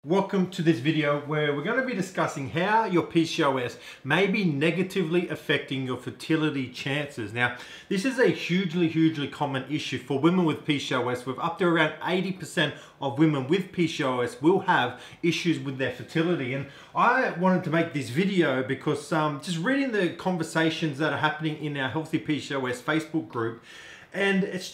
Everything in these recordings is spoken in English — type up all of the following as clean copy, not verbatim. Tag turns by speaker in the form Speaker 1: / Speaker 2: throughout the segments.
Speaker 1: Welcome to this video where we're going to be discussing how your PCOS may be negatively affecting your fertility chances. Now, this is a hugely common issue for women with PCOS, with up to around 80% of women with PCOS will have issues with their fertility. And I wanted to make this video because just reading the conversations that are happening in our Healthy PCOS Facebook group, and it's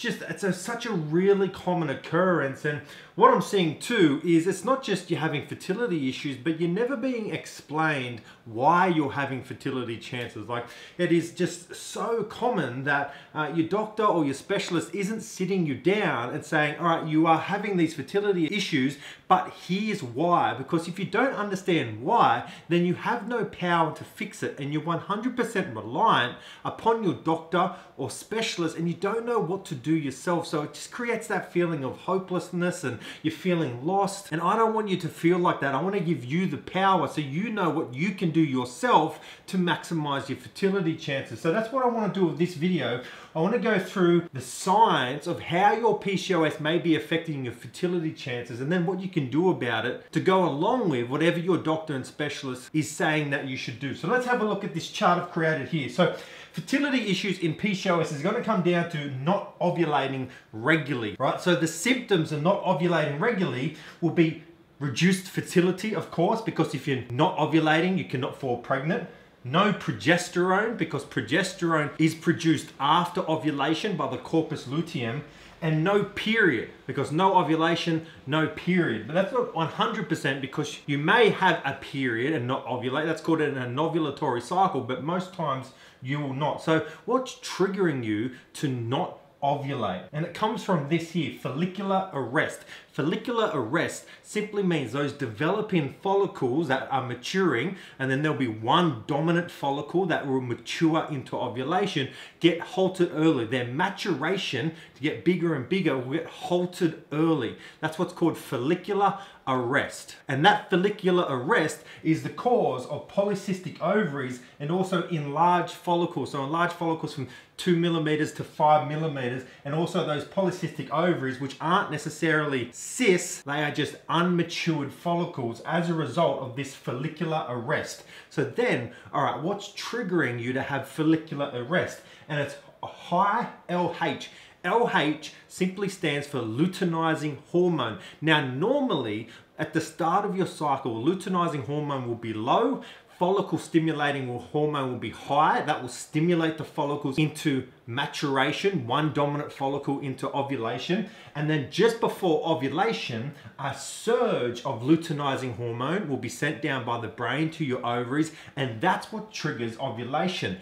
Speaker 1: such a really common occurrence. And what I'm seeing too is it's not just you're having fertility issues, but you're never being explained why you're having fertility chances. Like, it is just so common that your doctor or your specialist isn't sitting you down and saying, all right, you are having these fertility issues, but here's why. Because if you don't understand why, then you have no power to fix it, and you're 100% reliant upon your doctor or specialist, and you don't know what to do yourself. So it just creates that feeling of hopelessness and you're feeling lost. And I don't want you to feel like that. I want to give you the power so you know what you can do yourself to maximize your fertility chances. So that's what I want to do with this video. I want to go through the science of how your PCOS may be affecting your fertility chances, and then what you can do about it to go along with whatever your doctor and specialist is saying that you should do. So let's have a look at this chart I've created here. So fertility issues in PCOS is going to come down to not ovulating regularly, right? So the symptoms of not ovulating regularly will be reduced fertility, of course, because if you're not ovulating, you cannot fall pregnant. No progesterone, because progesterone is produced after ovulation by the corpus luteum. And no period, because no ovulation, no period. But that's not 100%, because you may have a period and not ovulate. That's called an anovulatory cycle, but most times you will not. So what's triggering you to not ovulate? And it comes from this here, follicular arrest. Follicular arrest simply means those developing follicles that are maturing, and then there'll be one dominant follicle that will mature into ovulation, get halted early. Their maturation to get bigger and bigger will get halted early. That's what's called follicular arrest. And that follicular arrest is the cause of polycystic ovaries and also enlarged follicles. So enlarged follicles from 2 millimeters to 5 millimeters, and also those polycystic ovaries, which aren't necessarily cysts, they are just unmatured follicles as a result of this follicular arrest. So then, all right, what's triggering you to have follicular arrest? And it's a high LH. LH simply stands for luteinizing hormone. Now, normally at the start of your cycle, luteinizing hormone will be low, follicle stimulating hormone will be high. That will stimulate the follicles into maturation, one dominant follicle into ovulation. And then just before ovulation, a surge of luteinizing hormone will be sent down by the brain to your ovaries, and that's what triggers ovulation.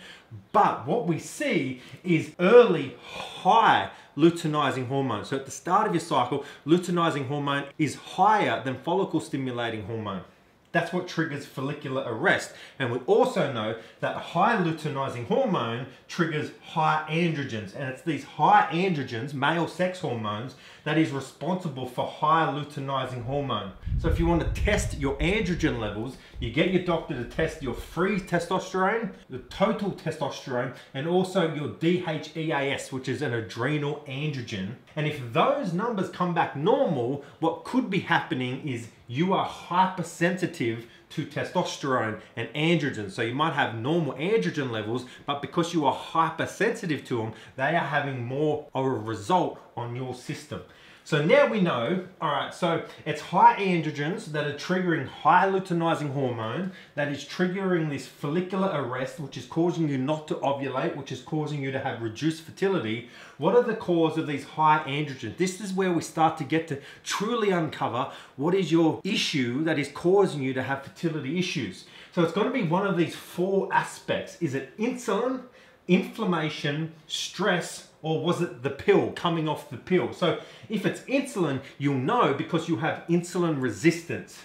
Speaker 1: But what we see is early high luteinizing hormone. So at the start of your cycle, luteinizing hormone is higher than follicle stimulating hormone. That's what triggers follicular arrest. And we also know that high luteinizing hormone triggers high androgens. And it's these high androgens, male sex hormones, that is responsible for high luteinizing hormone. So if you want to test your androgen levels, you get your doctor to test your free testosterone, the total testosterone, and also your DHEAS, which is an adrenal androgen. And if those numbers come back normal, what could be happening is you are hypersensitive to testosterone and androgens. So you might have normal androgen levels, but because you are hypersensitive to them, they are having more of a result on your system. So now we know, all right, so it's high androgens that are triggering high luteinizing hormone, that is triggering this follicular arrest, which is causing you not to ovulate, which is causing you to have reduced fertility. What are the cause of these high androgens? This is where we start to get to truly uncover what is your issue that is causing you to have fertility issues. So it's going to be one of these four aspects. Is it insulin, inflammation, stress, or was it the pill, coming off the pill? So if it's insulin, you'll know because you have insulin resistance.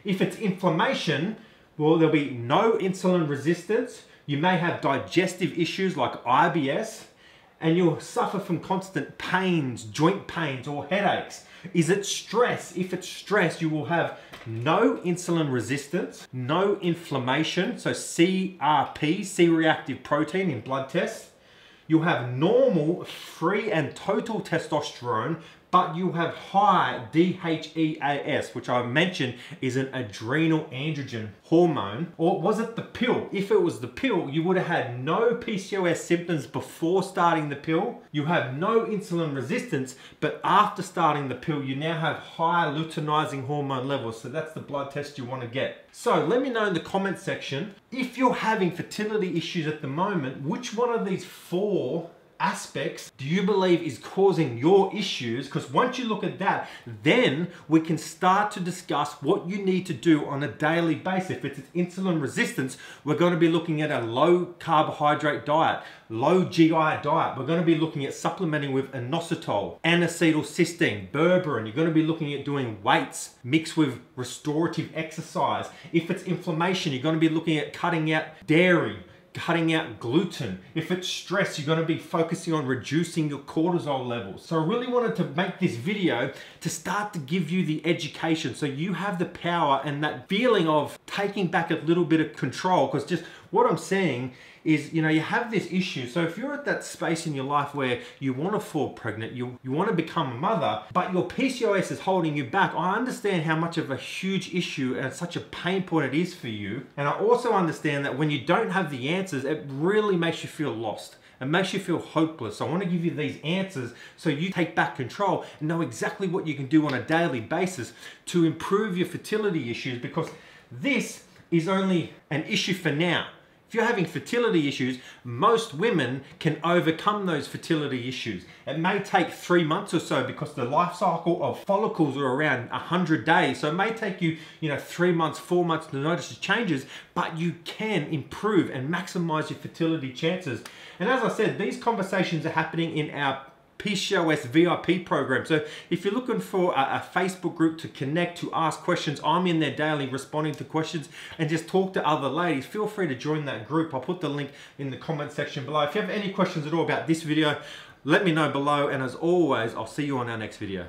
Speaker 1: If it's inflammation, well, there'll be no insulin resistance. You may have digestive issues like IBS, and you'll suffer from constant pains, joint pains, or headaches. Is it stress? If it's stress, you will have no insulin resistance, no inflammation, so CRP, C-reactive protein in blood tests. You'll have normal, free and total testosterone, but you have high DHEAS, which I mentioned is an adrenal androgen hormone. Or was it the pill? If it was the pill, you would have had no PCOS symptoms before starting the pill. You have no insulin resistance, but after starting the pill, you now have high luteinizing hormone levels. So that's the blood test you want to get. So let me know in the comment section, if you're having fertility issues at the moment, which one of these 4 aspects do you believe is causing your issues? Because once you look at that, then we can start to discuss what you need to do on a daily basis. If it's insulin resistance, we're going to be looking at a low carbohydrate diet, low GI diet. We're going to be looking at supplementing with inositol, N-acetylcysteine, berberine. You're going to be looking at doing weights mixed with restorative exercise. If it's inflammation, you're going to be looking at cutting out dairy, cutting out gluten. If it's stress, you're going to be focusing on reducing your cortisol levels. So I really wanted to make this video to start to give you the education so you have the power and that feeling of taking back a little bit of control. Because just what I'm saying is, you have this issue. So if you're at that space in your life where you want to fall pregnant, you want to become a mother, but your PCOS is holding you back, I understand how much of a huge issue and such a pain point it is for you. And I also understand that when you don't have the answers, it really makes you feel lost. It makes you feel hopeless. So I want to give you these answers so you take back control and know exactly what you can do on a daily basis to improve your fertility issues, because this is only an issue for now. If you're having fertility issues, most women can overcome those fertility issues. It may take 3 months or so because the life cycle of follicles are around 100 days. So it may take you, 3 months, 4 months to notice the changes, but you can improve and maximize your fertility chances. And as I said, these conversations are happening in our PCOS VIP program. So if you're looking for a Facebook group to connect, to ask questions, I'm in there daily responding to questions and just talk to other ladies. Feel free to join that group. I'll put the link in the comment section below. If you have any questions at all about this video, let me know below. And as always, I'll see you on our next video.